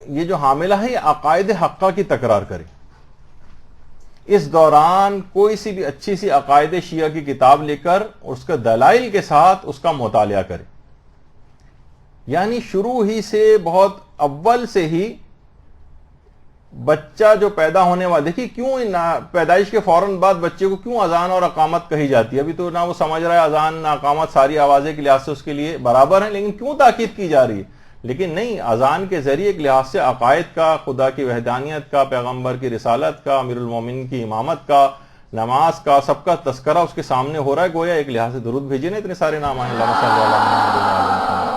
یہ جو حاملہ ہے یہ عقائد حقہ کی تکرار کرے. اس دوران کوئی سی بھی اچھی سی عقائد شیعہ کی کتاب لے کر اس کے دلائل کے ساتھ اس کا مطالعہ کرے. یعنی شروع ہی سے بہت اول سے ہی بچہ جو پیدا ہونے والا، دیکھیے کیوں پیدائش کے فوراً بعد بچے کو کیوں اذان اور اقامت کہی جاتی ہے. ابھی تو نہ وہ سمجھ رہا ہے اذان نہ اقامت، ساری آوازیں کے لحاظ سے اس کے لیے برابر ہیں، لیکن کیوں تاکید کی جا رہی ہے؟ لیکن نہیں، اذان کے ذریعے ایک لحاظ سے عقائد کا، خدا کی وحدانیت کا، پیغمبر کی رسالت کا، امیر المومنین کی امامت کا، نماز کا، سب کا تذکرہ اس کے سامنے ہو رہا ہے. گویا ایک لحاظ سے درود بھیجے نا، اتنے سارے نام ہیں. اللہم صلی علی محمد و علی محمد.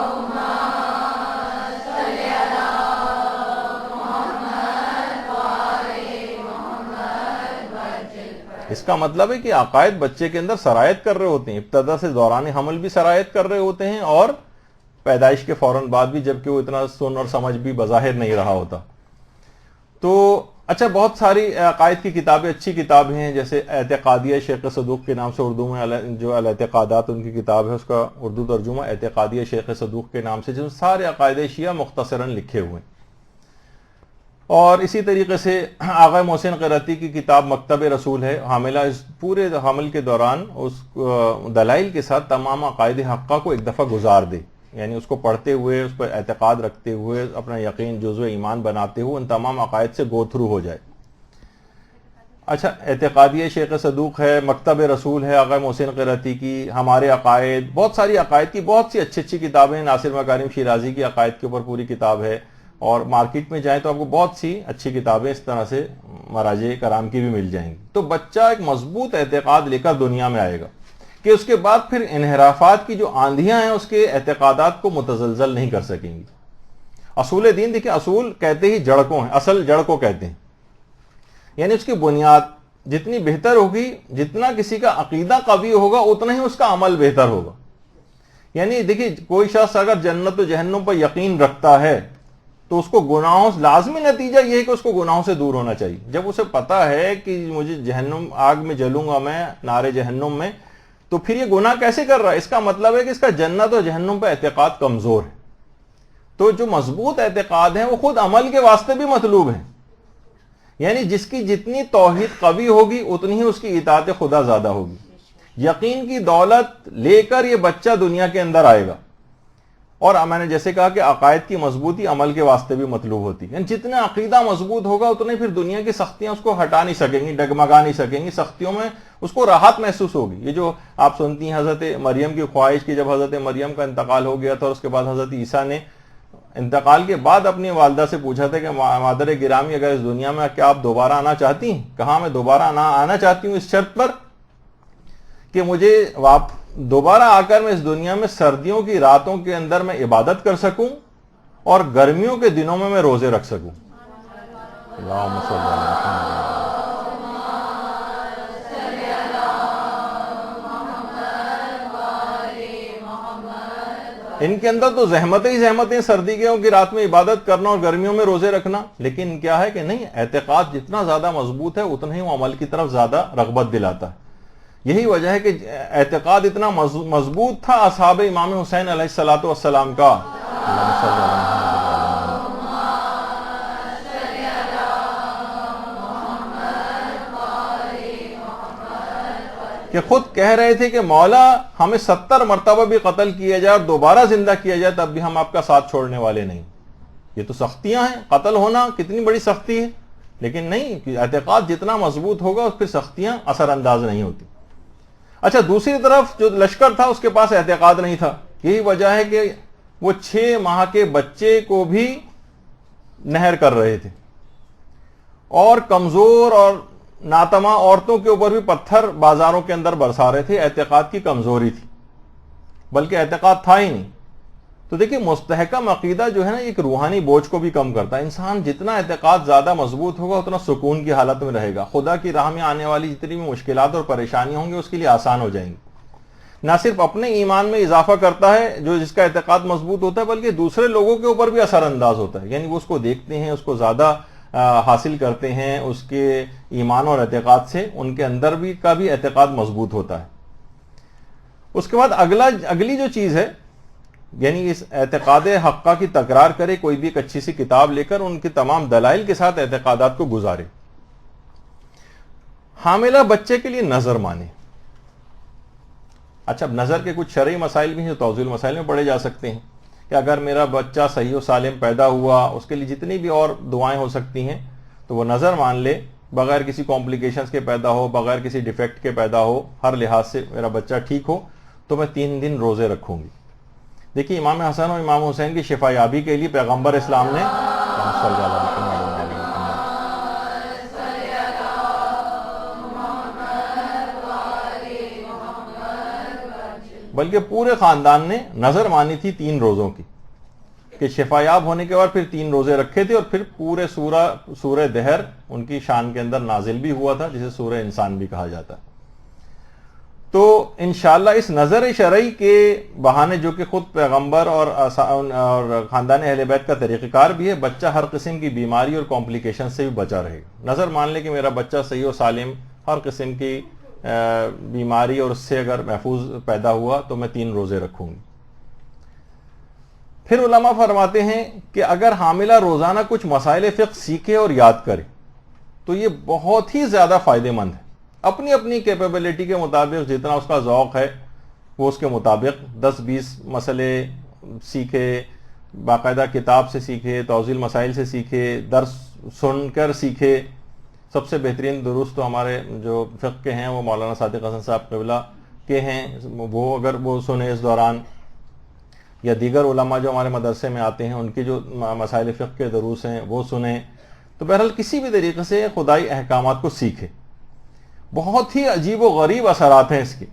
اس کا مطلب ہے کہ عقائد بچے کے اندر سرایت کر رہے ہوتے ہیں، ابتدا سے دوران حمل بھی سرایت کر رہے ہوتے ہیں، اور پیدائش کے فوراً بعد بھی، جبکہ وہ اتنا سن اور سمجھ بھی بظاہر نہیں رہا ہوتا. تو اچھا، بہت ساری عقائد کی کتابیں، اچھی کتابیں ہیں، جیسے اعتقادیہ شیخ صدوق کے نام سے اردو میں جو الاعتقادات ان کی کتاب ہے، اس کا اردو ترجمہ اعتقادیہ شیخ صدوق کے نام سے، جس میں سارے عقائد شیعہ مختصراً لکھے ہوئے ہیں. اور اسی طریقے سے آغا محسن قرتی کی کتاب مکتب رسول ہے. حاملہ اس پورے حمل کے دوران اس دلائل کے ساتھ تمام عقائد حقہ کو ایک دفعہ گزار دے، یعنی اس کو پڑھتے ہوئے، اس پر اعتقاد رکھتے ہوئے، اپنا یقین جزو ایمان بناتے ہوئے ان تمام عقائد سے گو تھرو ہو جائے. اچھا، اعتقادیہ شیخ صدوق ہے، مکتب رسول ہے آغا محسن قرتی کی، ہمارے عقائد، بہت ساری عقائد کی بہت سی اچھی اچھی کتابیں. ناصر مکارم شیرازی کی عقائد کے اوپر پوری کتاب ہے، اور مارکیٹ میں جائیں تو آپ کو بہت سی اچھی کتابیں اس طرح سے مراجع کرام کی بھی مل جائیں گی. تو بچہ ایک مضبوط اعتقاد لے کر دنیا میں آئے گا کہ اس کے بعد پھر انحرافات کی جو آندھیاں ہیں اس کے اعتقادات کو متزلزل نہیں کر سکیں گی. اصول دین، دیکھیں اصول کہتے ہی جڑ کو ہیں، اصل جڑ کو کہتے ہیں. یعنی اس کی بنیاد جتنی بہتر ہوگی، جتنا کسی کا عقیدہ قوی ہوگا، اتنا ہی اس کا عمل بہتر ہوگا. یعنی دیکھیے کوئی شخص اگر جنت و جہنم پر یقین رکھتا ہے تو اس کو گناہوں، لازمی نتیجہ یہ ہے کہ اس کو گناہوں سے دور ہونا چاہیے. جب اسے پتا ہے کہ مجھے جہنم، آگ میں جلوں گا میں، نار جہنم میں، تو پھر یہ گناہ کیسے کر رہا ہے؟ اس کا مطلب ہے کہ اس کا جنت و جہنم پہ اعتقاد کمزور ہے. تو جو مضبوط اعتقاد ہیں وہ خود عمل کے واسطے بھی مطلوب ہیں. یعنی جس کی جتنی توحید قوی ہوگی اتنی ہی اس کی اطاعت خدا زیادہ ہوگی. یقین کی دولت لے کر یہ بچہ دنیا کے اندر آئے گا. اور میں نے جیسے کہا کہ عقائد کی مضبوطی عمل کے واسطے بھی مطلوب ہوتی ہے. یعنی جتنا عقیدہ مضبوط ہوگا اتنے پھر دنیا کی سختیاں اس کو ہٹا نہیں سکیں گی، ڈگمگا نہیں سکیں گی. سختیوں میں اس کو راحت محسوس ہوگی. یہ جو آپ سنتی ہیں حضرت مریم کی خواہش کی، جب حضرت مریم کا انتقال ہو گیا تھا اور اس کے بعد حضرت عیسیٰ نے انتقال کے بعد اپنی والدہ سے پوچھا تھا کہ مادر گرامی، اگر اس دنیا میں کیا آپ دوبارہ آنا چاہتی ہیں؟ کہا میں دوبارہ آنا چاہتی ہوں اس شرط پر کہ مجھے دوبارہ آ کر میں اس دنیا میں سردیوں کی راتوں کے اندر میں عبادت کر سکوں اور گرمیوں کے دنوں میں روزے رکھ سکوں. اللہم صلی علی محمد. ان کے اندر تو زحمتیں ہی زحمتیں، سردیوں کی رات میں عبادت کرنا اور گرمیوں میں روزے رکھنا. لیکن کیا ہے کہ نہیں، اعتقاد جتنا زیادہ مضبوط ہے اتنا ہی وہ عمل کی طرف زیادہ رغبت دلاتا ہے. یہی وجہ ہے کہ اعتقاد اتنا مضبوط تھا اصحاب امام حسین علیہ الصلوۃ والسلام کا، کہ خود کہہ رہے تھے کہ مولا ہمیں 70 مرتبہ بھی قتل کیا جائے اور دوبارہ زندہ کیا جائے تب بھی ہم آپ کا ساتھ چھوڑنے والے نہیں. یہ تو سختیاں ہیں، قتل ہونا کتنی بڑی سختی ہے. لیکن نہیں، اعتقاد جتنا مضبوط ہوگا اس پہ سختیاں اثر انداز نہیں ہوتی. اچھا، دوسری طرف جو لشکر تھا اس کے پاس اعتقاد نہیں تھا. یہی وجہ ہے کہ وہ 6 ماہ کے بچے کو بھی نہر کر رہے تھے، اور کمزور اور ناتما عورتوں کے اوپر بھی پتھر بازاروں کے اندر برسا رہے تھے. اعتقاد کی کمزوری تھی، بلکہ اعتقاد تھا ہی نہیں. تو دیکھیں مستحکم عقیدہ جو ہے نا، ایک روحانی بوجھ کو بھی کم کرتا ہے. انسان جتنا اعتقاد زیادہ مضبوط ہوگا اتنا سکون کی حالت میں رہے گا. خدا کی راہ میں آنے والی جتنی بھی مشکلات اور پریشانیاں ہوں گی اس کے لیے آسان ہو جائیں گی. نہ صرف اپنے ایمان میں اضافہ کرتا ہے جس کا اعتقاد مضبوط ہوتا ہے، بلکہ دوسرے لوگوں کے اوپر بھی اثر انداز ہوتا ہے. یعنی وہ اس کو دیکھتے ہیں، اس کو زیادہ حاصل کرتے ہیں اس کے ایمان اور اعتقاد سے، ان کے اندر بھی کا بھی اعتقاد مضبوط ہوتا ہے. اس کے بعد اگلی جو چیز ہے یعنی اس اعتقاد حقہ کی تکرار کرے، کوئی بھی ایک اچھی سی کتاب لے کر ان کے تمام دلائل کے ساتھ اعتقادات کو گزارے۔ حاملہ بچے کے لیے نظر مانے۔ اچھا، نظر کے کچھ شرعی مسائل بھی ہیں جو توضیح المسائل میں پڑھے جا سکتے ہیں کہ اگر میرا بچہ صحیح و سالم پیدا ہوا، اس کے لیے جتنی بھی اور دعائیں ہو سکتی ہیں تو وہ نظر مان لے، بغیر کسی کمپلیکیشنز کے پیدا ہو، بغیر کسی ڈیفیکٹ کے پیدا ہو، ہر لحاظ سے میرا بچہ ٹھیک ہو تو میں 3 دن روزے رکھوں گی۔ دیکھیے، امام حسن اور امام حسین کی شفا یابی کے لیے پیغمبر اسلام نے بلکہ پورے خاندان نے نظر مانی تھی 3 روزوں کی کہ شفا یاب ہونے کے بعد پھر 3 روزے رکھے تھے، اور پھر پورے سورہ دہر ان کی شان کے اندر نازل بھی ہوا تھا، جسے سورہ انسان بھی کہا جاتا ہے۔ تو انشاءاللہ اس نظر شرعی کے بہانے، جو کہ خود پیغمبر اور خاندان اہل بیت کا طریقہ کار بھی ہے، بچہ ہر قسم کی بیماری اور کمپلیکیشن سے بھی بچا رہے گا۔ نظر مان لے کہ میرا بچہ صحیح و سالم، ہر قسم کی بیماری اور اس سے اگر محفوظ پیدا ہوا تو میں 3 روزے رکھوں گی۔ پھر علماء فرماتے ہیں کہ اگر حاملہ روزانہ کچھ مسائل فقہ سیکھے اور یاد کرے تو یہ بہت ہی زیادہ فائدہ مند ہے۔ اپنی اپنی کیپیبلٹی کے مطابق، جتنا اس کا ذوق ہے وہ اس کے مطابق 10-20 مسئلے سیکھے، باقاعدہ کتاب سے سیکھے، توضیح المسائل سے سیکھے، درس سن کر سیکھے۔ سب سے بہترین دروس تو ہمارے جو فقہ کے ہیں وہ مولانا صادق حسن صاحب قبلہ کے ہیں، وہ اگر وہ سنیں اس دوران، یا دیگر علماء جو ہمارے مدرسے میں آتے ہیں ان کے جو مسائل فقہ کے دروس ہیں وہ سنیں۔ تو بہرحال کسی بھی طریقے سے خدائی احکامات کو سیکھے۔ بہت ہی عجیب و غریب اثرات ہیں اس کے،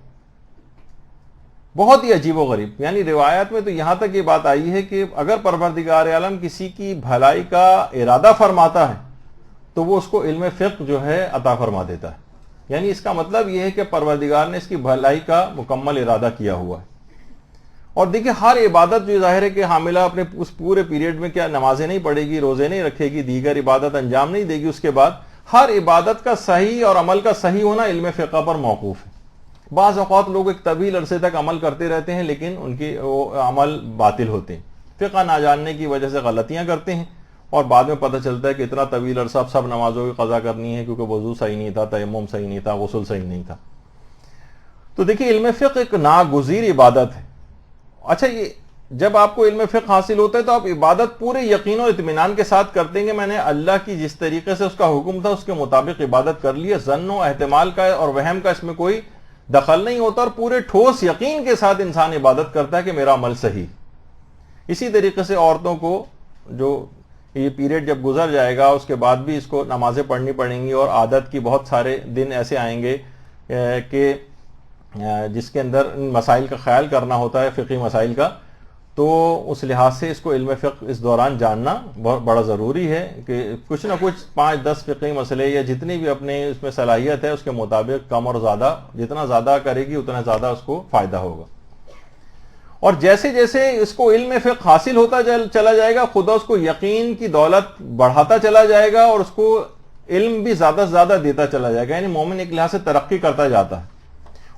بہت ہی عجیب و غریب۔ یعنی روایات میں تو یہاں تک یہ بات آئی ہے کہ اگر پروردگار عالم کسی کی بھلائی کا ارادہ فرماتا ہے تو وہ اس کو علم فقہ جو ہے عطا فرما دیتا ہے۔ یعنی اس کا مطلب یہ ہے کہ پروردگار نے اس کی بھلائی کا مکمل ارادہ کیا ہوا ہے۔ اور دیکھیں، ہر عبادت جو ظاہر ہے کہ حاملہ اپنے اس پورے پیریڈ میں کیا نمازیں نہیں پڑھے گی، روزے نہیں رکھے گی، دیگر عبادت انجام نہیں دے گی، اس کے بعد ہر عبادت کا صحیح اور عمل کا صحیح ہونا علم فقہ پر موقوف ہے۔ بعض اوقات لوگ ایک طویل عرصے تک عمل کرتے رہتے ہیں لیکن ان کے وہ عمل باطل ہوتے ہیں، فقہ نہ جاننے کی وجہ سے غلطیاں کرتے ہیں، اور بعد میں پتہ چلتا ہے کہ اتنا طویل عرصہ سب نمازوں کی قضا کرنی ہے کیونکہ وضو صحیح نہیں تھا، تیمم صحیح نہیں تھا، غسل صحیح نہیں تھا۔ تو دیکھیے، علم فقہ ایک ناگزیر عبادت ہے۔ اچھا، یہ جب آپ کو علم فقہ حاصل ہوتا ہے تو آپ عبادت پورے یقین و اطمینان کے ساتھ کرتے ہیں کہ میں نے اللہ کی جس طریقے سے اس کا حکم تھا اس کے مطابق عبادت کر لی ہے، ظن و احتمال کا اور وہم کا اس میں کوئی دخل نہیں ہوتا، اور پورے ٹھوس یقین کے ساتھ انسان عبادت کرتا ہے کہ میرا عمل صحیح۔ اسی طریقے سے عورتوں کو جو یہ پیریڈ جب گزر جائے گا اس کے بعد بھی اس کو نمازیں پڑھنی پڑیں گی، اور عادت کی بہت سارے دن ایسے آئیں گے کہ جس کے اندر ان مسائل کا خیال کرنا ہوتا ہے، فقہی مسائل کا، تو اس لحاظ سے اس کو علم فقہ اس دوران جاننا بہت بڑا ضروری ہے کہ کچھ نہ کچھ 5-10 فقہی مسئلے یا جتنی بھی اپنے اس میں صلاحیت ہے اس کے مطابق کم اور زیادہ، جتنا زیادہ کرے گی اتنا زیادہ اس کو فائدہ ہوگا۔ اور جیسے جیسے اس کو علم فقہ حاصل ہوتا چلا جائے گا، خدا اس کو یقین کی دولت بڑھاتا چلا جائے گا اور اس کو علم بھی زیادہ سے زیادہ دیتا چلا جائے گا۔ یعنی مومن ایک لحاظ سے ترقی کرتا جاتا ہے۔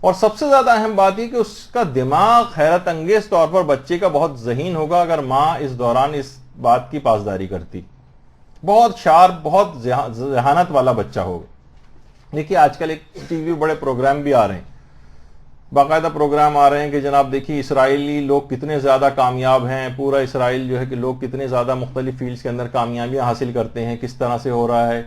اور سب سے زیادہ اہم بات یہ کہ اس کا دماغ حیرت انگیز طور پر بچے کا بہت ذہین ہوگا اگر ماں اس دوران اس بات کی پاسداری کرتی، بہت شارپ، بہت ذہانت والا بچہ ہوگا۔ دیکھیے، آج کل ایک ٹی وی بڑے پروگرام بھی آ رہے ہیں، باقاعدہ پروگرام آ رہے ہیں کہ جناب دیکھیے اسرائیلی لوگ کتنے زیادہ کامیاب ہیں، پورا اسرائیل جو ہے کہ لوگ کتنے زیادہ مختلف فیلڈز کے اندر کامیابیاں حاصل کرتے ہیں، کس طرح سے ہو رہا ہے،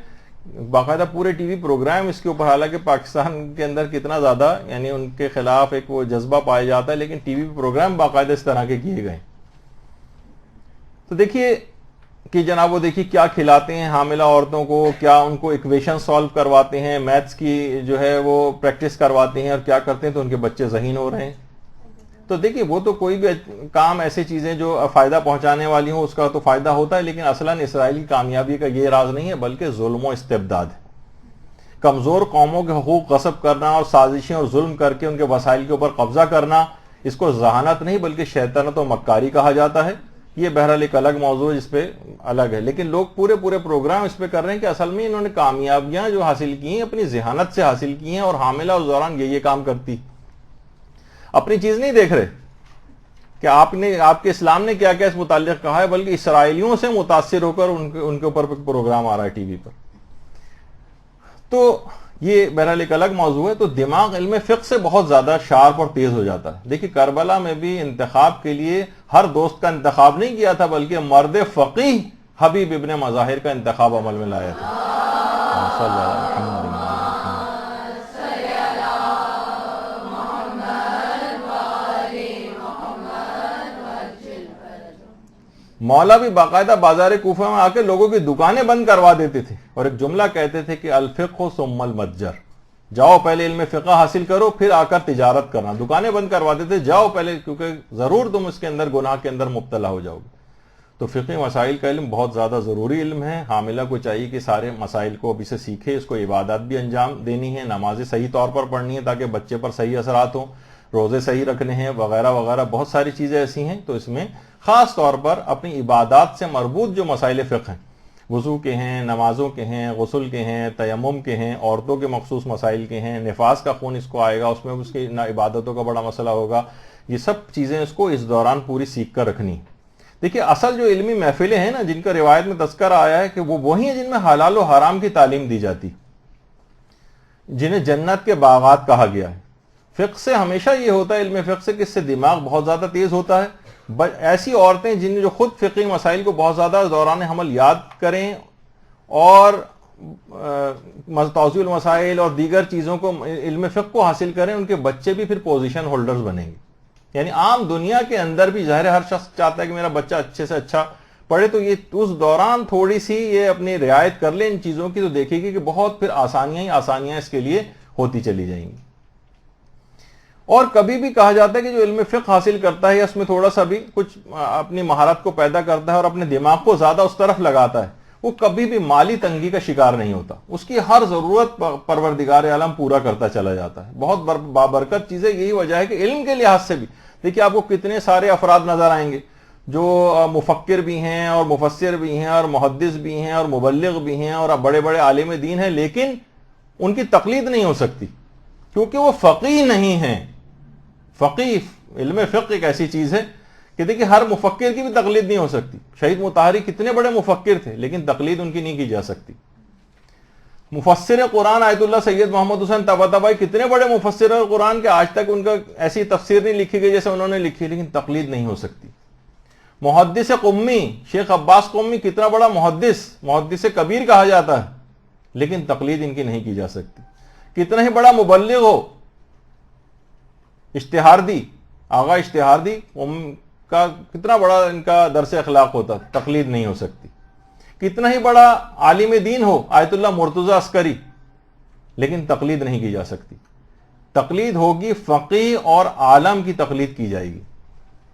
باقاعدہ پورے ٹی وی پروگرام اس کے اوپر۔ حالانکہ پاکستان کے اندر کتنا زیادہ یعنی ان کے خلاف ایک وہ جذبہ پایا جاتا ہے، لیکن ٹی وی پروگرام باقاعدہ اس طرح کے کیے گئے۔ تو دیکھیے کہ جناب وہ دیکھیے کیا کھلاتے ہیں حاملہ عورتوں کو، کیا ان کو ایکویشن سالو کرواتے ہیں، میتھس کی جو ہے وہ پریکٹس کرواتے ہیں، اور کیا کرتے ہیں تو ان کے بچے ذہین ہو رہے ہیں۔ تو دیکھیے، وہ تو کوئی بھی کام ایسی چیزیں جو فائدہ پہنچانے والی ہوں اس کا تو فائدہ ہوتا ہے، لیکن اصلاً اسرائیل کی کامیابی کا یہ راز نہیں ہے بلکہ ظلم و استبداد ہے۔ کمزور قوموں کے حقوق غصب کرنا اور سازشیں اور ظلم کر کے ان کے وسائل کے اوپر قبضہ کرنا، اس کو ذہانت نہیں بلکہ شیطنت و مکاری کہا جاتا ہے۔ یہ بہرحال ایک الگ موضوع ہے، اس پہ الگ ہے، لیکن لوگ پورے پروگرام اس پہ کر رہے ہیں کہ اصل میں انہوں نے کامیابیاں جو حاصل کی ہیں اپنی ذہانت سے حاصل کی ہیں، اور حاملہ اس دوران یہ کام کرتی، اپنی چیز نہیں دیکھ رہے۔ کہ آپ کے اسلام نے کیا کیا اس متعلق کہا ہے، بلکہ اسرائیلیوں سے متاثر ہو کر ان کے اوپر پروگرام آ رہا ہے ٹی وی پر. تو یہ بہرحال ایک الگ موضوع ہے. تو دماغ علم فقہ سے بہت زیادہ شارپ اور تیز ہو جاتا ہے. دیکھیے کربلا میں بھی انتخاب کے لیے ہر دوست کا انتخاب نہیں کیا تھا، بلکہ مرد فقیہ حبیب ابن مظاہر کا انتخاب عمل میں لایا تھا. صلی اللہ علیہ وسلم. مولا بھی باقاعدہ بازار کوفہ میں آ کے لوگوں کی دکانیں بند کروا دیتے تھے اور ایک جملہ کہتے تھے کہ الفقہ ثم المتجر، جاؤ پہلے علم فقہ حاصل کرو پھر آ کر تجارت کرنا. دکانیں بند کروا دیتے، جاؤ پہلے، کیونکہ ضرور تم اس کے اندر گناہ کے اندر مبتلا ہو جاؤ گے. تو فقہی مسائل کا علم بہت زیادہ ضروری علم ہے. حاملہ کو چاہیے کہ سارے مسائل کو ابھی سے سیکھے. اس کو عبادات بھی انجام دینی ہے، نمازیں صحیح طور پر پڑھنی ہے تاکہ بچے پر صحیح اثرات ہوں، روزے صحیح رکھنے ہیں وغیرہ وغیرہ. بہت ساری چیزیں ایسی ہیں. تو اس میں خاص طور پر اپنی عبادات سے مربوط جو مسائل فقہ ہیں، وضو کے ہیں، نمازوں کے ہیں، غسل کے ہیں، تیمم کے ہیں، عورتوں کے مخصوص مسائل کے ہیں، نفاس کا خون اس کو آئے گا، اس میں اس کی عبادتوں کا بڑا مسئلہ ہوگا. یہ سب چیزیں اس کو اس دوران پوری سیکھ کر رکھنی. دیکھیے اصل جو علمی محفلیں ہیں نا، جن کا روایت میں تذکرہ آیا ہے کہ وہ وہی ہیں جن میں حلال و حرام کی تعلیم دی جاتی، جنہیں جنت کے باغات کہا گیا ہے. فقہ سے ہمیشہ یہ ہوتا ہے، علم فقہ سے، کہ اس سے دماغ بہت زیادہ تیز ہوتا ہے. ایسی عورتیں جن جو خود فقہی مسائل کو بہت زیادہ دوران حمل یاد کریں اور توضیح المسائل اور دیگر چیزوں کو علم فقہ کو حاصل کریں، ان کے بچے بھی پھر پوزیشن ہولڈرز بنیں گے. یعنی عام دنیا کے اندر بھی ظاہر ہر شخص چاہتا ہے کہ میرا بچہ اچھے سے اچھا پڑھے، تو یہ اس دوران تھوڑی سی یہ اپنی رعایت کر لیں ان چیزوں کی، تو دیکھے گی کہ بہت پھر آسانیاں ہی آسانیاں اس کے لیے ہوتی چلی جائیں گی. اور کبھی بھی کہا جاتا ہے کہ جو علم فقہ حاصل کرتا ہے، اس میں تھوڑا سا بھی کچھ اپنی مہارت کو پیدا کرتا ہے اور اپنے دماغ کو زیادہ اس طرف لگاتا ہے، وہ کبھی بھی مالی تنگی کا شکار نہیں ہوتا. اس کی ہر ضرورت پروردگار عالم پورا کرتا چلا جاتا ہے. بہت بابرکت چیز ہے. یہی وجہ ہے کہ علم کے لحاظ سے بھی دیکھیے آپ کو کتنے سارے افراد نظر آئیں گے جو مفکر بھی ہیں اور مفسر بھی ہیں اور محدث بھی ہیں اور مبلغ بھی ہیں اور بڑے بڑے عالم دین ہیں، لیکن ان کی تقلید نہیں ہو سکتی کیونکہ وہ فقیہ نہیں ہیں. فقیہ علم فقہ ایک ایسی چیز ہے کہ دیکھیں ہر مفکر کی بھی تقلید نہیں ہو سکتی. شہید مطہری کتنے بڑے مفکر تھے لیکن تقلید ان کی نہیں کی جا سکتی. مفسر قرآن آیت اللہ سید محمد حسین طباطبائی کتنے بڑے مفسر قرآن کے، آج تک ان کا ایسی تفسیر نہیں لکھی گئی جیسے انہوں نے لکھی، لیکن تقلید نہیں ہو سکتی. محدث قمی شیخ عباس قمی کتنا بڑا محدث کبیر کہا جاتا ہے، لیکن تقلید ان کی نہیں کی جا سکتی. کتنا ہی بڑا مبلغ ہو، اشتہاردی آغا اشتہاردی کا کتنا بڑا ان کا درس اخلاق ہوتا، تقلید نہیں ہو سکتی. کتنا ہی بڑا عالم دین ہو آیت اللہ مرتضی عسکری، لیکن تقلید نہیں کی جا سکتی. تقلید ہوگی فقیہ اور عالم کی تقلید کی جائے گی.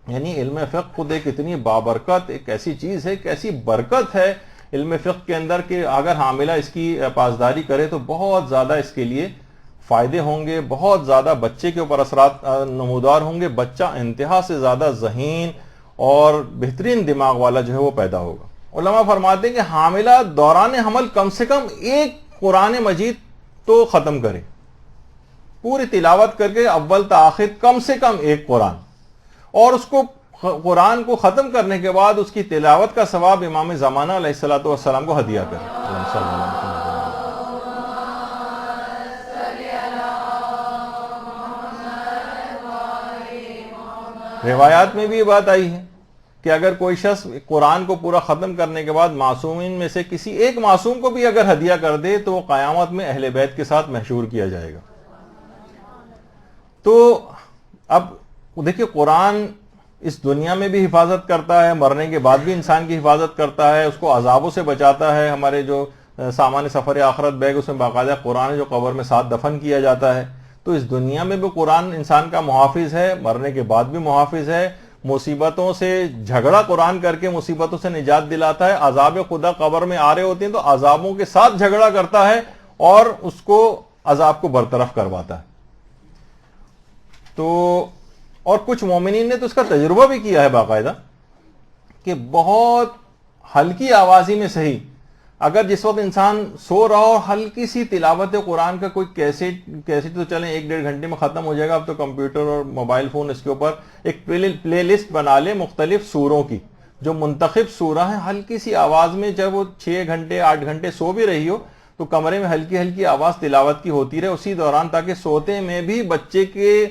یعنی علم فقہ خود ایک اتنی بابرکت ایک ایسی چیز ہے، ایسی برکت ہے علم فقہ کے اندر کہ اگر حاملہ اس کی پاسداری کرے تو بہت زیادہ اس کے لیے فائدے ہوں گے، بہت زیادہ بچے کے اوپر اثرات نمودار ہوں گے. بچہ انتہا سے زیادہ ذہین اور بہترین دماغ والا جو ہے وہ پیدا ہوگا. علماء فرماتے ہیں کہ حاملہ دوران حمل کم سے کم ایک قرآن مجید تو ختم کرے، پوری تلاوت کر کے اول تا آخر کم سے کم ایک قرآن، اور اس کو قرآن کو ختم کرنے کے بعد اس کی تلاوت کا ثواب امام زمانہ علیہ الصلوۃ والسلام کو ہدیہ کرے. روایات میں بھی یہ بات آئی ہے کہ اگر کوئی شخص قرآن کو پورا ختم کرنے کے بعد معصومین میں سے کسی ایک معصوم کو بھی اگر ہدیہ کر دے تو وہ قیامت میں اہل بیت کے ساتھ محشور کیا جائے گا. تو اب دیکھیے قرآن اس دنیا میں بھی حفاظت کرتا ہے، مرنے کے بعد بھی انسان کی حفاظت کرتا ہے، اس کو عذابوں سے بچاتا ہے. ہمارے جو سامان سفر آخرت بیگ اس میں باقاعدہ قرآن جو قبر میں ساتھ دفن کیا جاتا ہے. تو اس دنیا میں بھی قرآن انسان کا محافظ ہے، مرنے کے بعد بھی محافظ ہے. مصیبتوں سے جھگڑا قرآن کر کے مصیبتوں سے نجات دلاتا ہے. عذاب خدا قبر میں آ رہے ہوتے ہیں تو عذابوں کے ساتھ جھگڑا کرتا ہے اور اس کو عذاب کو برطرف کرواتا ہے. تو اور کچھ مومنین نے تو اس کا تجربہ بھی کیا ہے باقاعدہ کہ بہت ہلکی آوازی میں صحیح اگر جس وقت انسان سو رہا ہو ہلکی سی تلاوت قرآن کا کوئی کیسٹ تو چلیں 1-1.5 گھنٹے میں ختم ہو جائے گا. اب تو کمپیوٹر اور موبائل فون اس کے اوپر ایک پلے لسٹ بنا لے مختلف سوروں کی, جو منتخب سورہ ہیں, ہلکی سی آواز میں, جب وہ 6 گھنٹے 8 گھنٹے سو بھی رہی ہو تو کمرے میں ہلکی ہلکی آواز تلاوت کی ہوتی رہے اسی دوران, تاکہ سوتے میں بھی بچے کے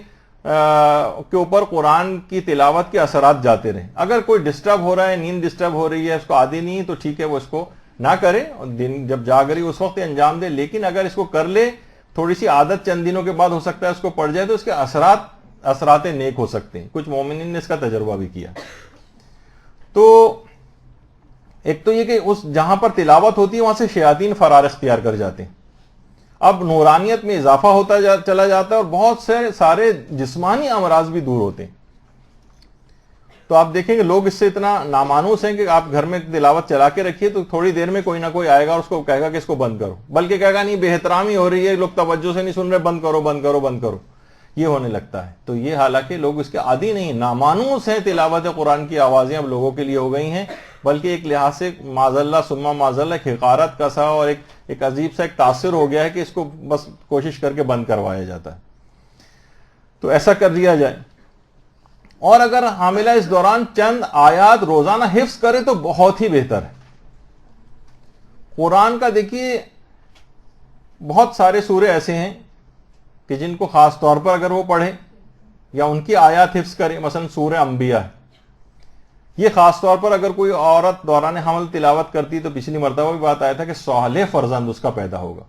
اوپر قرآن کی تلاوت کے اثرات جاتے رہیں. اگر کوئی ڈسٹرب ہو رہا ہے, نیند ڈسٹرب ہو رہی ہے, اس کو عادی نہیں ہے, تو ٹھیک ہے وہ اس کو نہ کرے, دن جب جاگ رہی اس وقت انجام دے. لیکن اگر اس کو کر لے, تھوڑی سی عادت چند دنوں کے بعد ہو سکتا ہے اس کو پڑ جائے, تو اس کے اثرات نیک ہو سکتے ہیں. کچھ مومنین نے اس کا تجربہ بھی کیا. تو ایک تو یہ کہ اس جہاں پر تلاوت ہوتی ہے وہاں سے شیاطین فرار اختیار کر جاتے ہیں. اب نورانیت میں اضافہ ہوتا چلا جاتا ہے اور بہت سے سارے جسمانی امراض بھی دور ہوتے ہیں. تو آپ دیکھیں گے لوگ اس سے اتنا نامانوس ہیں کہ آپ گھر میں تلاوت چلا کے رکھیے تو تھوڑی دیر میں کوئی نہ کوئی آئے گا اور اس کو کہے گا کہ اس کو بند کرو, بلکہ کہے گا نہیں بے احترامی ہو رہی ہے, لوگ توجہ سے نہیں سن رہے, بند کرو بند کرو بند کرو, یہ ہونے لگتا ہے. تو یہ حالانکہ لوگ اس کے عادی نہیں, نامانوس ہیں. تلاوت قرآن کی آوازیں اب لوگوں کے لیے ہو گئی ہیں, بلکہ ایک لحاظ سے معاذ اللہ ثم معاذ اللہ ایک حقارت کا سا اور ایک عجیب سا ایک تاثر ہو گیا ہے کہ اس کو بس کوشش کر کے بند کروایا جاتا ہے. تو ایسا کر دیا جائے. اور اگر حاملہ اس دوران چند آیات روزانہ حفظ کرے تو بہت ہی بہتر ہے. قرآن کا دیکھیے بہت سارے سورے ایسے ہیں کہ جن کو خاص طور پر اگر وہ پڑھے یا ان کی آیات حفظ کرے, مثلا سورہ انبیاء ہے, یہ خاص طور پر اگر کوئی عورت دوران حمل تلاوت کرتی تو پچھلی مرتبہ بھی بات آیا تھا کہ صالح فرزند اس کا پیدا ہوگا.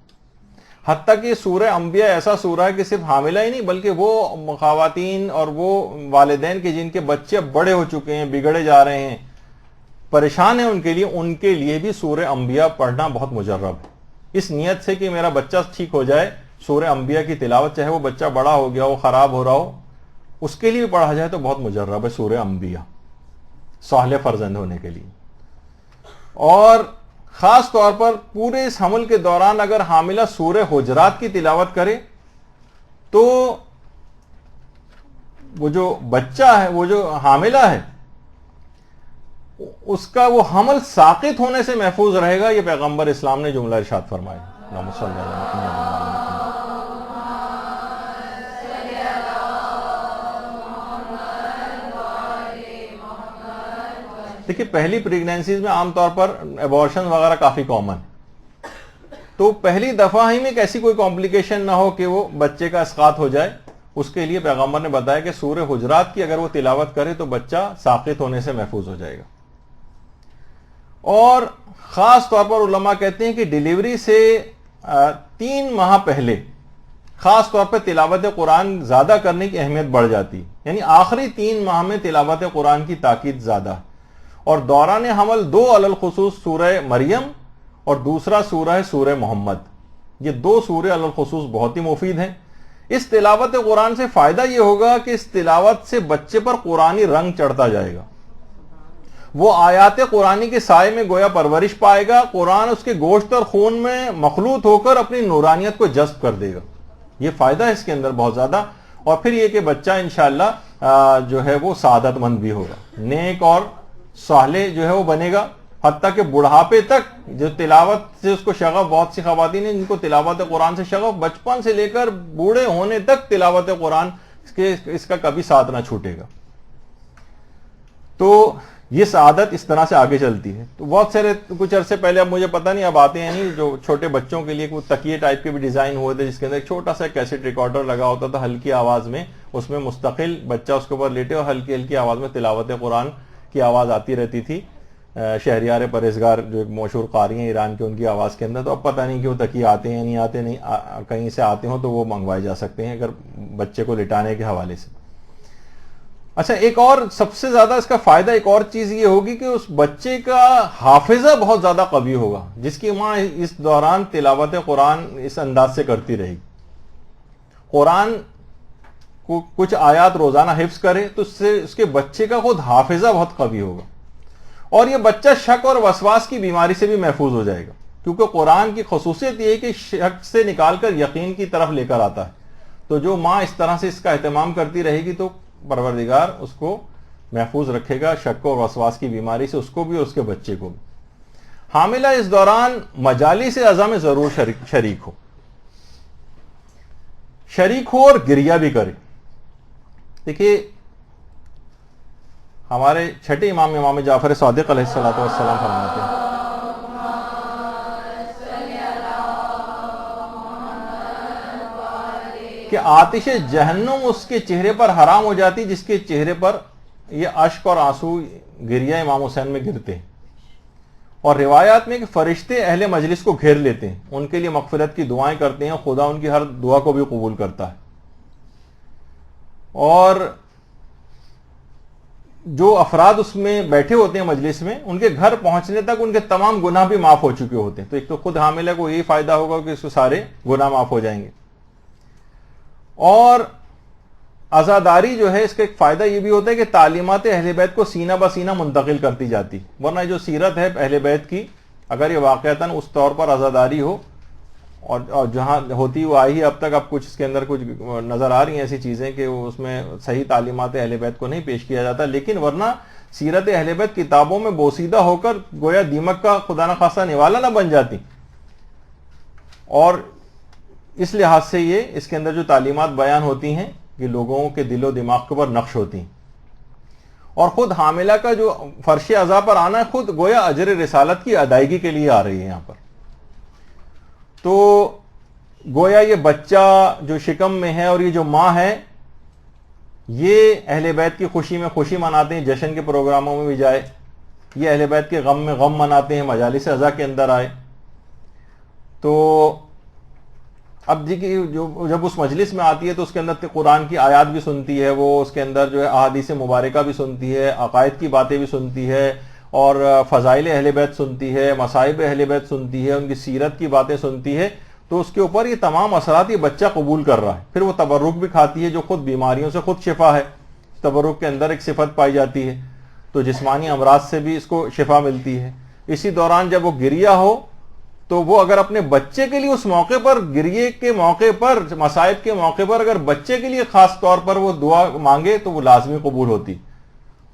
حتیٰ کہ سورہ انبیاء ایسا سورہ ہے کہ صرف حاملہ ہی نہیں بلکہ وہ خواتین اور وہ والدین کے جن کے بچے بڑے ہو چکے ہیں, بگڑے جا رہے ہیں, پریشان ہیں, ان کے لیے بھی سورہ انبیاء پڑھنا بہت مجرب ہے. اس نیت سے کہ میرا بچہ ٹھیک ہو جائے, سورہ انبیاء کی تلاوت, چاہے وہ بچہ بڑا ہو گیا ہو, خراب ہو رہا ہو, اس کے لیے پڑھا جائے تو بہت مجرب ہے سورہ انبیاء صالح فرزند ہونے کے لیے. اور خاص طور پر پورے اس حمل کے دوران اگر حاملہ سورہ حجرات کی تلاوت کرے تو وہ جو بچہ ہے, وہ جو حاملہ ہے, اس کا وہ حمل ساقط ہونے سے محفوظ رہے گا. یہ پیغمبر اسلام نے جملہ ارشاد فرمایا. اللہم صلی اللہ علیہ وسلم. دیکھیے پہلی پریگنینسیز میں عام طور پر ایبورشن وغیرہ کافی کامن, تو پہلی دفعہ ہی میں ایک ایسی کوئی کمپلیکیشن نہ ہو کہ وہ بچے کا اسقاط ہو جائے. اس کے لیے پیغمبر نے بتایا کہ سورہ حجرات کی اگر وہ تلاوت کرے تو بچہ ساقط ہونے سے محفوظ ہو جائے گا. اور خاص طور پر علماء کہتے ہیں کہ ڈیلیوری سے 3 ماہ پہلے خاص طور پر تلاوت قرآن زیادہ کرنے کی اہمیت بڑھ جاتی, یعنی آخری 3 ماہ میں تلاوت قرآن کی تاکید زیادہ. اور دوران حمل 2 علی الخصوص سورہ مریم اور دوسرا سورہ ہے سورہ محمد. یہ 2 سورے علی الخصوص بہت ہی مفید ہیں. اس تلاوت قرآن سے فائدہ یہ ہوگا کہ اس تلاوت سے بچے پر قرآنی رنگ چڑھتا جائے گا, وہ آیات قرآنی کے سائے میں گویا پرورش پائے گا. قرآن اس کے گوشت اور خون میں مخلوط ہو کر اپنی نورانیت کو جذب کر دے گا. یہ فائدہ ہے اس کے اندر بہت زیادہ. اور پھر یہ کہ بچہ انشاءاللہ جو ہے وہ سعادت مند بھی ہوگا, نیک اور صالح جو ہے وہ بنے گا. حتیٰ کہ بڑھاپے تک جو تلاوت سے اس کو شغف, بہت سی خواتین ہیں جن کو تلاوت قرآن سے شغف بچپن سے لے کر بوڑھے ہونے تک تلاوت قرآن اس کا کبھی ساتھ نہ چھوٹے گا. تو یہ سعادت اس طرح سے آگے چلتی ہے. تو بہت سارے کچھ عرصے پہلے, اب مجھے پتہ نہیں اب آتے ہیں نہیں, جو چھوٹے بچوں کے لیے کوئی تکیے ٹائپ کے بھی ڈیزائن ہوئے تھے جس کے اندر ایک چھوٹا سا کیسٹ ریکارڈر لگا ہوتا تھا ہلکی آواز میں, اس میں مستقل بچہ اس کے اوپر لیٹے اور ہلکی ہلکی آواز میں تلاوت قرآن کی آواز آتی رہتی تھی. شہریار پرہیزگار جو ایک مشہور قاری ہیں ایران کے, ان کی آواز کے اندر. تو اب پتہ نہیں کہ وہ تکیے آتے ہیں نہیں آتے, نہیں کہیں سے آتے ہوں تو وہ منگوائے جا سکتے ہیں اگر بچے کو لٹانے کے حوالے سے. اچھا, ایک اور سب سے زیادہ اس کا فائدہ ایک اور چیز یہ ہوگی کہ اس بچے کا حافظہ بہت زیادہ قوی ہوگا, جس کی ماں اس دوران تلاوت قرآن اس انداز سے کرتی رہے گی. قرآن کو کچھ آیات روزانہ حفظ کرے تو اس سے اس کے بچے کا خود حافظہ بہت قوی ہوگا, اور یہ بچہ شک اور وسواس کی بیماری سے بھی محفوظ ہو جائے گا, کیونکہ قرآن کی خصوصیت یہ ہے کہ شک سے نکال کر یقین کی طرف لے کر آتا ہے. تو جو ماں اس طرح سے اس کا اہتمام کرتی رہے گی تو پروردگار اس کو محفوظ رکھے گا شک اور وسواس کی بیماری سے, اس کو بھی اور اس کے بچے کو بھی. حاملہ اس دوران مجالس عزا میں ضرور شریک ہو اور گریہ بھی کرے. دیکھیے ہمارے چھٹے امام جعفر صادق علیہ الصلوۃ والسلام فرماتے ہیں کہ آتش جہنم اس کے چہرے پر حرام ہو جاتی جس کے چہرے پر یہ اشک اور آنسو گریہ امام حسین میں گرتے ہیں. اور روایات میں کہ فرشتے اہل مجلس کو گھیر لیتے ہیں, ان کے لیے مغفرت کی دعائیں کرتے ہیں, خدا ان کی ہر دعا کو بھی قبول کرتا ہے. اور جو افراد اس میں بیٹھے ہوتے ہیں مجلس میں, ان کے گھر پہنچنے تک ان کے تمام گناہ بھی معاف ہو چکے ہوتے ہیں. تو ایک تو خود حاملہ کو یہی فائدہ ہوگا کہ اس کو سارے گناہ معاف ہو جائیں گے. اور عزاداری جو ہے اس کا ایک فائدہ یہ بھی ہوتا ہے کہ تعلیمات اہل بیت کو سینہ بہ سینہ منتقل کرتی جاتی. ورنہ جو سیرت ہے اہل بیت کی, اگر یہ واقعتاً اس طور پر عزاداری ہو اور جہاں ہوتی وہ آئی ہی اب تک, اب کچھ اس کے اندر کچھ نظر آ رہی ہیں ایسی چیزیں کہ اس میں صحیح تعلیمات اہل بیت کو نہیں پیش کیا جاتا. لیکن ورنہ سیرت اہل بیت کتابوں میں بوسیدہ ہو کر گویا دیمک کا خدا نخواستہ نوالا نہ بن جاتی. اور اس لحاظ سے یہ اس کے اندر جو تعلیمات بیان ہوتی ہیں کہ لوگوں کے دل و دماغ کے اوپر نقش ہوتی ہیں. اور خود حاملہ کا جو فرش عزا پر آنا ہے خود گویا اجر رسالت کی ادائیگی کے لیے آ رہی ہے یہاں پر. تو گویا یہ بچہ جو شکم میں ہے اور یہ جو ماں ہے یہ اہل بیت کی خوشی میں خوشی مناتے ہیں, جشن کے پروگراموں میں بھی جائے. یہ اہل بیت کے غم میں غم مناتے ہیں, مجالس عزا کے اندر آئے. تو اب دیکھیے جب اس مجلس میں آتی ہے تو اس کے اندر قرآن کی آیات بھی سنتی ہے, وہ اس کے اندر جو ہے احادیث مبارکہ بھی سنتی ہے, عقائد کی باتیں بھی سنتی ہے, اور فضائل اہل بیت سنتی ہے, مصائب اہل بیت سنتی ہے, ان کی سیرت کی باتیں سنتی ہے. تو اس کے اوپر یہ تمام اثرات یہ بچہ قبول کر رہا ہے. پھر وہ تبرک بھی کھاتی ہے جو خود بیماریوں سے خود شفا ہے. تبرک کے اندر ایک صفت پائی جاتی ہے, تو جسمانی امراض سے بھی اس کو شفا ملتی ہے. اسی دوران جب وہ گریہ ہو تو وہ اگر اپنے بچے کے لیے اس موقع پر, گریے کے موقع پر, مصائب کے موقع پر اگر بچے کے لیے خاص طور پر وہ دعا مانگے تو وہ لازمی قبول ہوتی.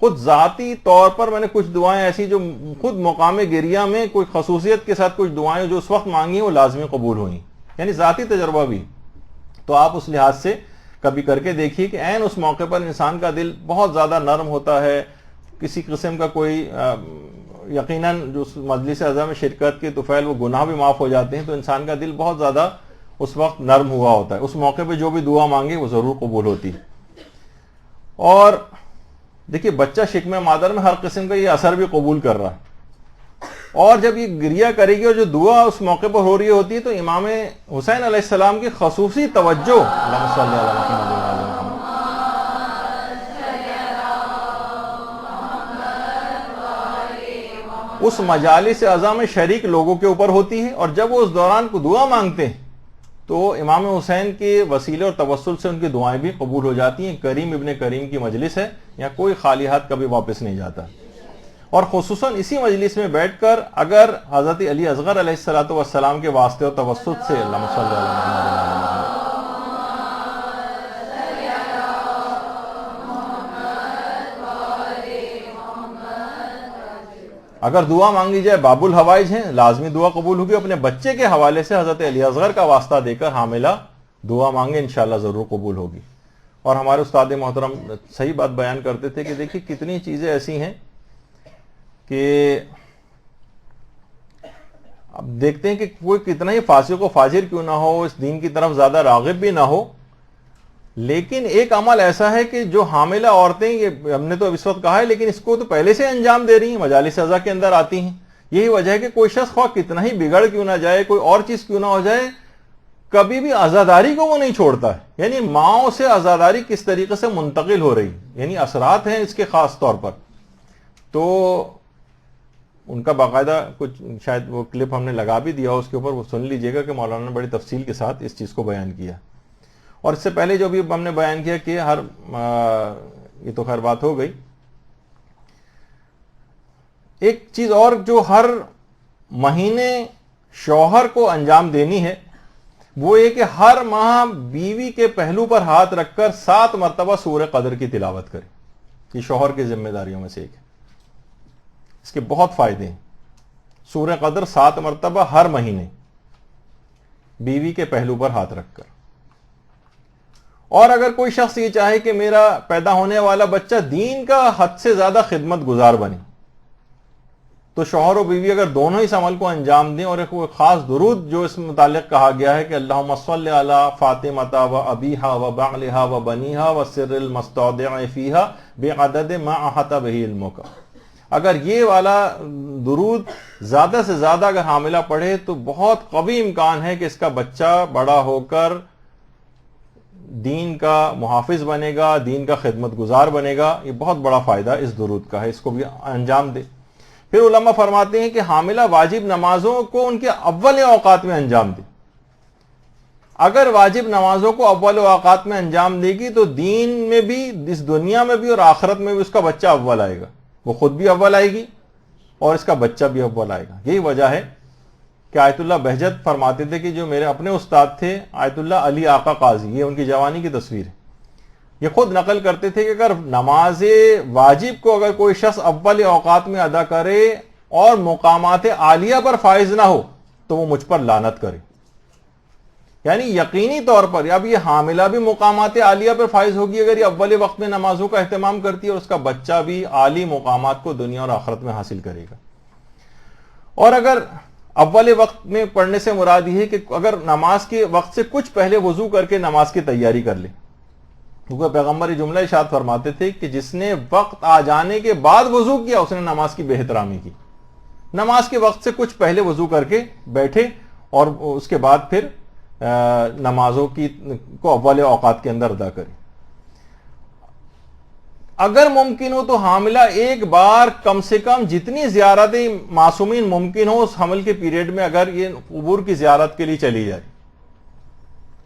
خود ذاتی طور پر میں نے کچھ دعائیں ایسی جو خود مقام گریہ میں کوئی خصوصیت کے ساتھ کچھ دعائیں جو اس وقت مانگی ہیں وہ لازمی قبول ہوئیں, یعنی ذاتی تجربہ بھی. تو آپ اس لحاظ سے کبھی کر کے دیکھیے کہ عین اس موقع پر انسان کا دل بہت زیادہ نرم ہوتا ہے, کسی قسم کا کوئی یقیناً جو مجلس عزا میں شرکت کے طفیل وہ گناہ بھی معاف ہو جاتے ہیں, تو انسان کا دل بہت زیادہ اس وقت نرم ہوا ہوتا ہے. اس موقع پہ جو بھی دعا مانگے وہ ضرور قبول ہوتی. اور دیکھیے بچہ شکم مادر میں ہر قسم کا یہ اثر بھی قبول کر رہا ہے, اور جب یہ گریہ کرے گی اور جو دعا اس موقع پر ہو رہی ہوتی ہے تو امام حسین علیہ السلام کی خصوصی توجہ اللہم صلی علی محمد وعلی محمد اس مجالس عزا میں شریک لوگوں کے اوپر ہوتی ہے. اور جب وہ اس دوران کو دعا مانگتے ہیں تو امام حسین کے وسیلے اور توسل سے ان کی دعائیں بھی قبول ہو جاتی ہیں. کریم ابن کریم کی مجلس ہے, یہاں کوئی خالی ہاتھ کبھی واپس نہیں جاتا. اور خصوصاً اسی مجلس میں بیٹھ کر اگر حضرت علی اصغر علیہ الصلوۃ والسلام کے واسطے اور توسط سے اللہم صلی علی محمد اگر دعا مانگی جائے, باب الحوائج ہیں, لازمی دعا قبول ہوگی. اپنے بچے کے حوالے سے حضرت علی اصغر کا واسطہ دے کر حاملہ دعا مانگے, انشاءاللہ ضرور قبول ہوگی. اور ہمارے استاد محترم صحیح بات بیان کرتے تھے کہ دیکھیے کتنی چیزیں ایسی ہیں کہ اب دیکھتے ہیں کہ کوئی کتنا ہی فاسق و فاجر کیوں نہ ہو, اس دین کی طرف زیادہ راغب بھی نہ ہو, لیکن ایک عمل ایسا ہے کہ جو حاملہ عورتیں, یہ ہم نے تو اس وقت کہا ہے, لیکن اس کو تو پہلے سے انجام دے رہی ہیں, مجالس عزا کے اندر آتی ہیں. یہی وجہ ہے کہ کوئی شخص خواہ کتنا ہی بگڑ کیوں نہ جائے, کوئی اور چیز کیوں نہ ہو جائے, کبھی بھی عزاداری کو وہ نہیں چھوڑتا ہے. یعنی ماؤں سے عزاداری کس طریقے سے منتقل ہو رہی, یعنی اثرات ہیں اس کے خاص طور پر. تو ان کا باقاعدہ کچھ شاید وہ کلپ ہم نے لگا بھی دیا, اس کے اوپر وہ سن لیجئے گا کہ مولانا نے بڑی تفصیل کے ساتھ اس چیز کو بیان کیا. اور اس سے پہلے جو بھی ہم نے بیان کیا کہ یہ تو خیر بات ہو گئی. ایک چیز اور جو ہر مہینے شوہر کو انجام دینی ہے وہ یہ کہ ہر ماہ بیوی کے پہلو پر ہاتھ رکھ کر 7 مرتبہ سورہ قدر کی تلاوت کرے. یہ شوہر کی ذمہ داریوں میں سے ایک ہے, اس کے بہت فائدے ہیں. سورہ قدر 7 مرتبہ ہر مہینے بیوی کے پہلو پر ہاتھ رکھ کر. اور اگر کوئی شخص یہ چاہے کہ میرا پیدا ہونے والا بچہ دین کا حد سے زیادہ خدمت گزار بنے، تو شوہر و بیوی اگر دونوں اس عمل کو انجام دیں، اور ایک وہ خاص درود جو اس متعلق کہا گیا ہے کہ اللہم صلی علی فاطمۃ و ابیہا و بعلہا و بنیہا و سر المستودع فیہا بعدد ما احاط بہ علمک، اگر یہ والا درود زیادہ سے زیادہ اگر حاملہ پڑھے تو بہت قوی امکان ہے کہ اس کا بچہ بڑا ہو کر دین کا محافظ بنے گا، دین کا خدمت گزار بنے گا. یہ بہت بڑا فائدہ اس درود کا ہے، اس کو بھی انجام دے. پھر علماء فرماتے ہیں کہ حاملہ واجب نمازوں کو ان کے اول اوقات میں انجام دے. اگر واجب نمازوں کو اول اوقات میں انجام دے گی تو دین میں بھی، اس دنیا میں بھی اور آخرت میں بھی اس کا بچہ اول آئے گا. وہ خود بھی اول آئے گی اور اس کا بچہ بھی اول آئے گا. یہی وجہ ہے کہ آیت اللہ بہجت فرماتے تھے کہ جو میرے اپنے استاد تھے آیت اللہ علی آقا قاضی، یہ ان کی جوانی کی تصویر ہے، یہ خود نقل کرتے تھے کہ اگر نماز واجب کو اگر کوئی شخص اول اوقات میں ادا کرے اور مقامات عالیہ پر فائز نہ ہو تو وہ مجھ پر لعنت کرے. یعنی یقینی طور پر اب یہ حاملہ بھی مقامات عالیہ پر فائز ہوگی اگر یہ اول وقت میں نمازوں کا اہتمام کرتی ہے، اور اس کا بچہ بھی عالی مقامات کو دنیا اور آخرت میں حاصل کرے گا. اور اگر اول وقت میں پڑھنے سے مراد یہ ہے کہ اگر نماز کے وقت سے کچھ پہلے وضو کر کے نماز کی تیاری کر لے، کیونکہ پیغمبر جملہ ارشاد فرماتے تھے کہ جس نے وقت آ جانے کے بعد وضو کیا اس نے نماز کی بے احترامی کی. نماز کے وقت سے کچھ پہلے وضو کر کے بیٹھے اور اس کے بعد پھر نمازوں کو اول اوقات کے اندر ادا کرے. اگر ممکن ہو تو حاملہ ایک بار کم سے کم جتنی زیارتیں معصومین ممکن ہو اس حمل کے پیریڈ میں، اگر یہ قبور کی زیارت کے لیے چلی جائے،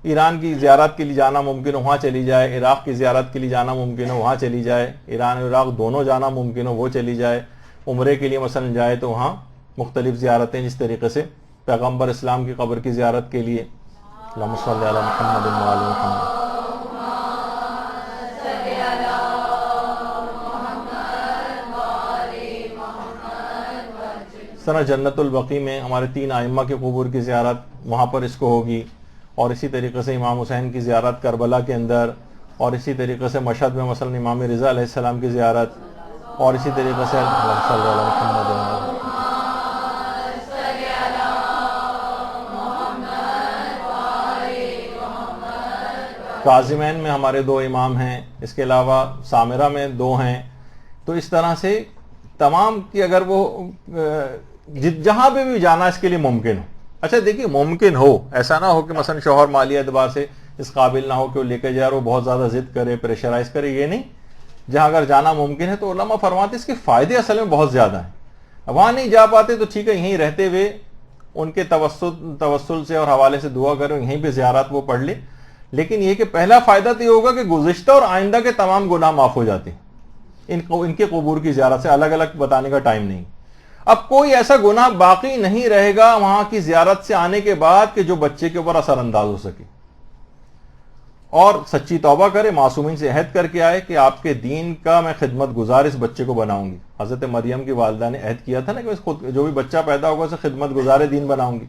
ایران کی زیارت کے لیے جانا ممکن ہو وہاں چلی جائے، عراق کی زیارت کے لیے جانا ممکن ہو وہاں چلی جائے، ایران اور عراق دونوں جانا ممکن ہو وہ چلی جائے، عمرے کے لیے مثلا جائے تو وہاں مختلف زیارتیں، جس طریقے سے پیغمبر اسلام کی قبر کی زیارت کے لیے اللہم صلی علی محمد و علی محمد. سنہ جنت البقیع میں ہمارے 3 ائمہ کے قبور کی زیارت وہاں پر اس کو ہوگی، اور اسی طریقے سے امام حسین کی زیارت کربلا کے اندر، اور اسی طریقے سے مشہد میں مثلا امام رضا علیہ السلام کی زیارت، اور اسی طریقے سے کاظمین میں ہمارے 2 امام ہیں، اس کے علاوہ سامرہ میں 2 ہیں. تو اس طرح سے تمام کی اگر وہ جہاں پہ بھی جانا اس کے لیے ممکن ہو. اچھا دیکھیے ممکن ہو، ایسا نہ ہو کہ مثلا شوہر مالی اعتبار سے اس قابل نہ ہو کہ وہ لے کے جائے اور وہ بہت زیادہ ضد کرے، پریشرائز کرے، یہ نہیں. جہاں اگر جانا ممکن ہے تو علماء فرماتے اس کے فائدے اصل میں بہت زیادہ ہیں. وہاں نہیں جا پاتے تو ٹھیک ہے، یہیں رہتے ہوئے ان کے توسل سے اور حوالے سے دعا کرو، یہیں پہ زیارات وہ پڑھ لے. لیکن یہ کہ پہلا فائدہ تو یہ ہوگا کہ گزشتہ اور آئندہ کے تمام گناہ معاف ہو جاتے ہیں ان کے قبور کی زیارت سے. الگ الگ بتانے کا ٹائم نہیں. اب کوئی ایسا گناہ باقی نہیں رہے گا وہاں کی زیارت سے آنے کے بعد کہ جو بچے کے اوپر اثر انداز ہو سکے. اور سچی توبہ کرے، معصومین سے عہد کر کے آئے کہ آپ کے دین کا میں خدمت گزار اس بچے کو بناؤں گی. حضرت مریم کی والدہ نے عہد کیا تھا نا کہ خود جو بھی بچہ پیدا ہوگا اسے خدمت گزار دین بناؤں گی.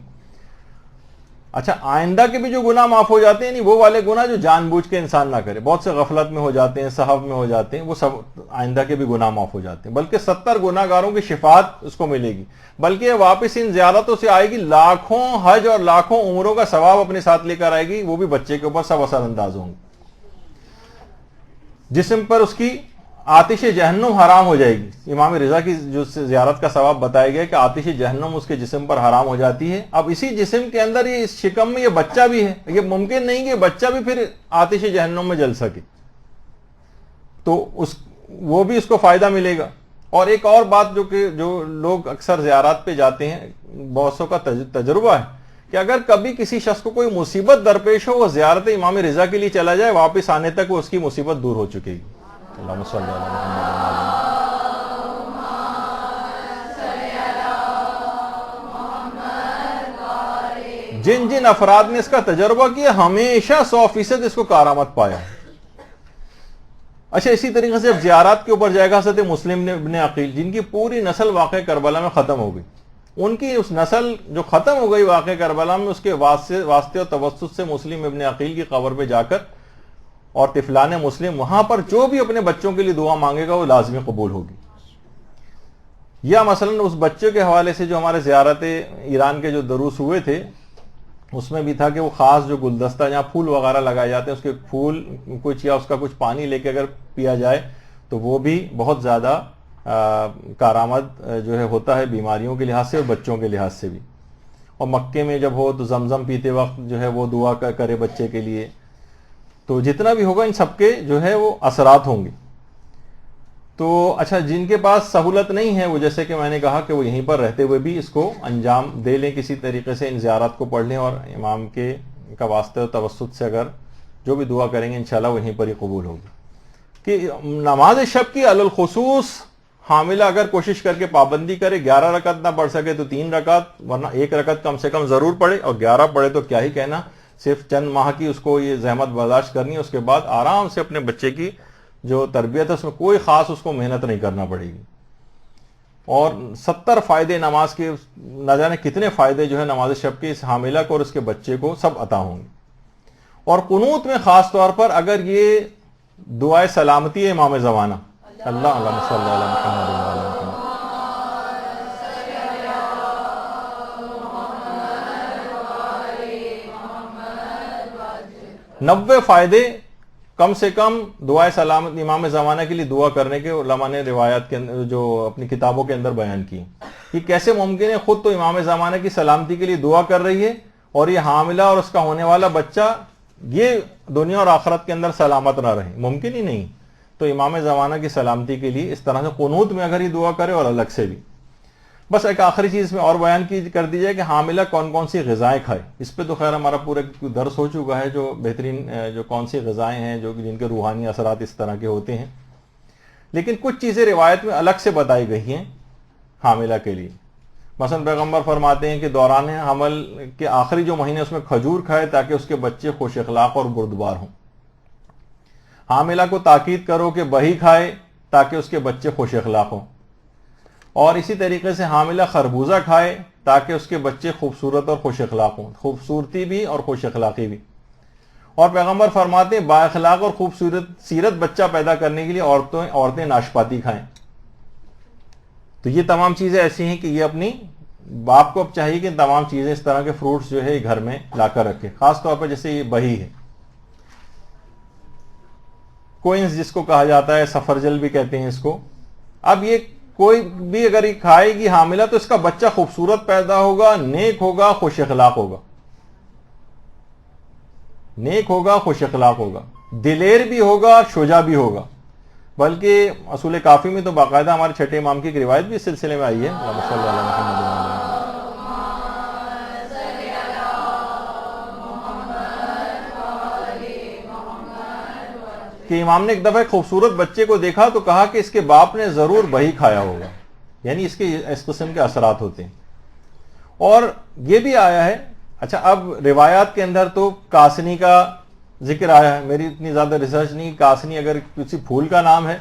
اچھا آئندہ کے بھی جو گناہ معاف ہو جاتے ہیں، نہیں وہ والے گناہ جو جان بوجھ کے انسان نہ کرے، بہت سے غفلت میں ہو جاتے ہیں، سہو میں ہو جاتے ہیں، وہ سب آئندہ کے بھی گناہ معاف ہو جاتے ہیں. بلکہ 70 گناہ گاروں کی شفاعت اس کو ملے گی، بلکہ واپس ان زیارتوں سے آئے گی، لاکھوں حج اور لاکھوں عمروں کا ثواب اپنے ساتھ لے کر آئے گی، وہ بھی بچے کے اوپر سب اثر انداز ہوں گے. جسم پر اس کی آتش جہنم حرام ہو جائے گی. امام رضا کی جو زیارت کا ثواب بتایا گیا کہ آتش جہنم اس کے جسم پر حرام ہو جاتی ہے. اب اسی جسم کے اندر یہ اس شکم میں یہ بچہ بھی ہے، یہ ممکن نہیں کہ بچہ بھی پھر آتش جہنم میں جل سکے، تو وہ بھی اس کو فائدہ ملے گا. اور ایک اور بات جو لوگ اکثر زیارات پہ جاتے ہیں، بہت سو کا تجربہ ہے کہ اگر کبھی کسی شخص کو کوئی مصیبت درپیش ہو، وہ زیارت امام رضا کے لیے چلا جائے، واپس آنے تک وہ اس کی مصیبت دور ہو چکے گی. اللہم صلی علی محمد. جن افراد نے اس کا تجربہ کیا ہمیشہ 100% اس کو کارآمد پایا. اچھا اسی طریقے سے اب زیارات کے اوپر جائے گا حضرت مسلم ابن عقیل، جن کی پوری نسل واقع کربلا میں ختم ہو گئی. ان کی اس نسل جو ختم ہو گئی واقع کربلا میں، اس کے واسطے اور توسط سے مسلم ابن عقیل کی قبر پہ جا کر اور طفلان مسلم وہاں پر جو بھی اپنے بچوں کے لیے دعا مانگے گا وہ لازمی قبول ہوگی. یا مثلا اس بچے کے حوالے سے جو ہمارے زیارت ایران کے جو دروس ہوئے تھے اس میں بھی تھا کہ وہ خاص جو گلدستہ جہاں پھول وغیرہ لگائے جاتے ہیں اس کے پھول کچھ یا اس کا کچھ پانی لے کے اگر پیا جائے تو وہ بھی بہت زیادہ کارآمد جو ہے ہوتا ہے بیماریوں کے لحاظ سے اور بچوں کے لحاظ سے بھی. اور مکے میں جب ہو تو زمزم پیتے وقت جو ہے وہ دعا کرے بچے کے لیے. تو جتنا بھی ہوگا ان سب کے جو ہے وہ اثرات ہوں گے. تو اچھا جن کے پاس سہولت نہیں ہے وہ جیسے کہ میں نے کہا کہ وہ یہیں پر رہتے ہوئے بھی اس کو انجام دے لیں کسی طریقے سے، ان زیارات کو پڑھ لیں اور امام کے کا واسطے و توسط سے اگر جو بھی دعا کریں گے انشاءاللہ وہیں پر ہی قبول ہوگی. کہ نماز شب کی علی الخصوص حاملہ اگر کوشش کر کے پابندی کرے، 11 رکعت نہ پڑھ سکے تو 3 رکعت، ورنہ 1 رکعت کم سے کم ضرور پڑھے، اور 11 پڑھے تو کیا ہی کہنا. صرف چند ماہ کی اس کو یہ زحمت برداشت کرنی ہے، اس کے بعد آرام سے اپنے بچے کی جو تربیت ہے اس میں کوئی خاص اس کو محنت نہیں کرنا پڑے گی. اور 70 فائدے نماز کے، نہ جانے کتنے فائدے جو ہے نماز شب کے اس حاملہ کو اور اس کے بچے کو سب عطا ہوں گے. اور قنوت میں خاص طور پر اگر یہ دعائے سلامتی ہے امام زمانہ، اللہ علیہ صلی اللہ علیہ وسلم، 90 فائدے کم سے کم دعائے سلامت امام زمانہ کے لیے دعا کرنے کے علماء نے روایات کے اندر جو اپنی کتابوں کے اندر بیان کی. یہ کیسے ممکن ہے؟ خود تو امام زمانہ کی سلامتی کے لیے دعا کر رہی ہے اور یہ حاملہ اور اس کا ہونے والا بچہ یہ دنیا اور آخرت کے اندر سلامت نہ رہے، ممکن ہی نہیں. تو امام زمانہ کی سلامتی کے لیے اس طرح سے قنوت میں اگر یہ دعا کرے اور الگ سے بھی. بس ایک آخری چیز میں اور بیان کر دی جائے کہ حاملہ کون کون سی غذائیں کھائے. اس پہ تو خیر ہمارا پورا درس ہو چکا ہے، جو بہترین جو کون سی غذائیں ہیں جو جن کے روحانی اثرات اس طرح کے ہوتے ہیں. لیکن کچھ چیزیں روایت میں الگ سے بتائی گئی ہیں حاملہ کے لیے. مثلا پیغمبر فرماتے ہیں کہ دوران حمل کے آخری جو مہینے اس میں کھجور کھائے تاکہ اس کے بچے خوش اخلاق اور بردبار ہوں. حاملہ کو تاکید کرو کہ بہی کھائے تاکہ اس کے بچے خوش اخلاق ہوں. اور اسی طریقے سے حاملہ خربوزہ کھائے تاکہ اس کے بچے خوبصورت اور خوش اخلاق ہوں، خوبصورتی بھی اور خوش اخلاقی بھی. اور پیغمبر فرماتے ہیں با اخلاق اور خوبصورت سیرت بچہ پیدا کرنے کے لیے عورتیں ناشپاتی کھائیں. تو یہ تمام چیزیں ایسی ہیں کہ یہ اپنی باپ کو اب چاہیے کہ تمام چیزیں اس طرح کے فروٹس جو ہے گھر میں لا کر رکھے. خاص طور پر جیسے یہ بہی ہے، کوئنز جس کو کہا جاتا ہے، سفرجل بھی کہتے ہیں اس کو. اب یہ کوئی بھی اگر یہ کھائے گی حاملہ تو اس کا بچہ خوبصورت پیدا ہوگا، نیک ہوگا، خوش اخلاق ہوگا. نیک ہوگا، خوش اخلاق ہوگا، دلیر بھی ہوگا، شجاع بھی ہوگا. بلکہ اصول کافی میں تو باقاعدہ ہمارے چھٹے امام کی ایک روایت بھی اس سلسلے میں آئی ہے، اللہم صلی علی محمد کہ امام نے ایک دفعہ ایک خوبصورت بچے کو دیکھا تو کہا کہ اس کے باپ نے ضرور بہی کھایا ہوگا. یعنی اس کے اس قسم کے اثرات ہوتے ہیں. اور یہ بھی آیا ہے، اچھا اب روایات کے اندر تو کاسنی کا ذکر آیا ہے. میری اتنی زیادہ ریسرچ نہیں، کاسنی اگر کسی پھول کا نام ہے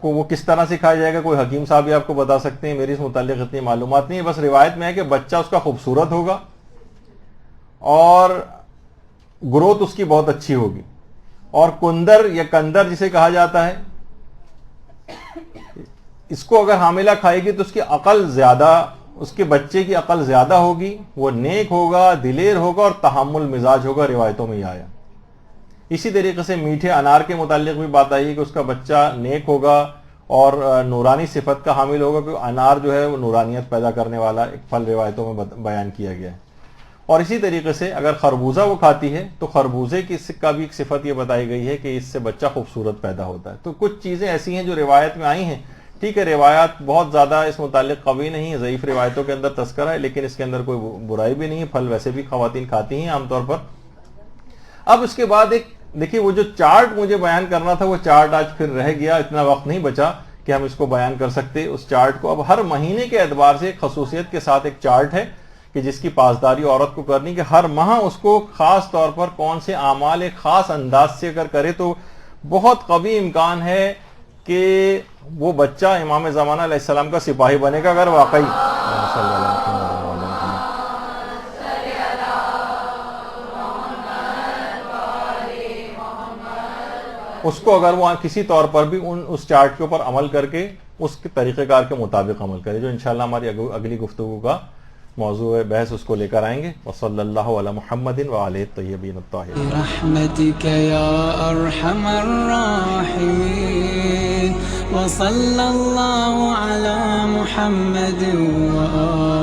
وہ کس طرح سے کھایا جائے گا کوئی حکیم صاحب بھی آپ کو بتا سکتے ہیں. میری اس متعلق اتنی معلومات نہیں ہے. بس روایت میں ہے کہ بچہ اس کا خوبصورت ہوگا اور گروتھ اس کی بہت اچھی ہوگی. اور کندر یا کندر جسے کہا جاتا ہے، اس کو اگر حاملہ کھائے گی تو اس کی عقل زیادہ، اس کے بچے کی عقل زیادہ ہوگی، وہ نیک ہوگا، دلیر ہوگا اور تحمل مزاج ہوگا. روایتوں میں یہ آیا. اسی طریقے سے میٹھے انار کے متعلق بھی بات آئی ہے کہ اس کا بچہ نیک ہوگا اور نورانی صفت کا حامل ہوگا، کیونکہ انار جو ہے وہ نورانیت پیدا کرنے والا ایک پھل روایتوں میں بیان کیا گیا ہے. اور اسی طریقے سے اگر خربوزہ وہ کھاتی ہے تو خربوزے کی کا بھی ایک صفت یہ بتائی گئی ہے کہ اس سے بچہ خوبصورت پیدا ہوتا ہے. تو کچھ چیزیں ایسی ہیں جو روایت میں آئی ہیں. ٹھیک ہے، روایات بہت زیادہ اس متعلق قوی نہیں ہے، ضعیف روایتوں کے اندر تذکرہ ہے، لیکن اس کے اندر کوئی برائی بھی نہیں ہے. پھل ویسے بھی خواتین کھاتی ہیں عام طور پر. اب اس کے بعد ایک دیکھیے، وہ جو چارٹ مجھے بیان کرنا تھا وہ چارٹ آج پھر رہ گیا، اتنا وقت نہیں بچا کہ ہم اس کو بیان کر سکتے اس چارٹ کو. اب ہر مہینے کے اعتبار سے ایک خصوصیت کے ساتھ ایک چارٹ ہے کہ جس کی پاسداری عورت کو کرنی، کہ ہر ماہ اس کو خاص طور پر کون سے اعمال ایک خاص انداز سے اگر کرے تو بہت قوی امکان ہے کہ وہ بچہ امام زمانہ علیہ السلام کا سپاہی بنے گا اگر واقعی اس کو اگر وہ کسی طور پر بھی اس چارٹ کے اوپر عمل کر کے اس کے طریقہ کار کے مطابق عمل کرے، جو انشاءاللہ ہماری اگلی گفتگو کا موضوع بحث اس کو لے کر آئیں گے. وصلی اللہ علی محمد وآلہ الطیبین الطاہرین برحمتک یا ارحم الراحمین وصلی اللہ علی محمد وآلہ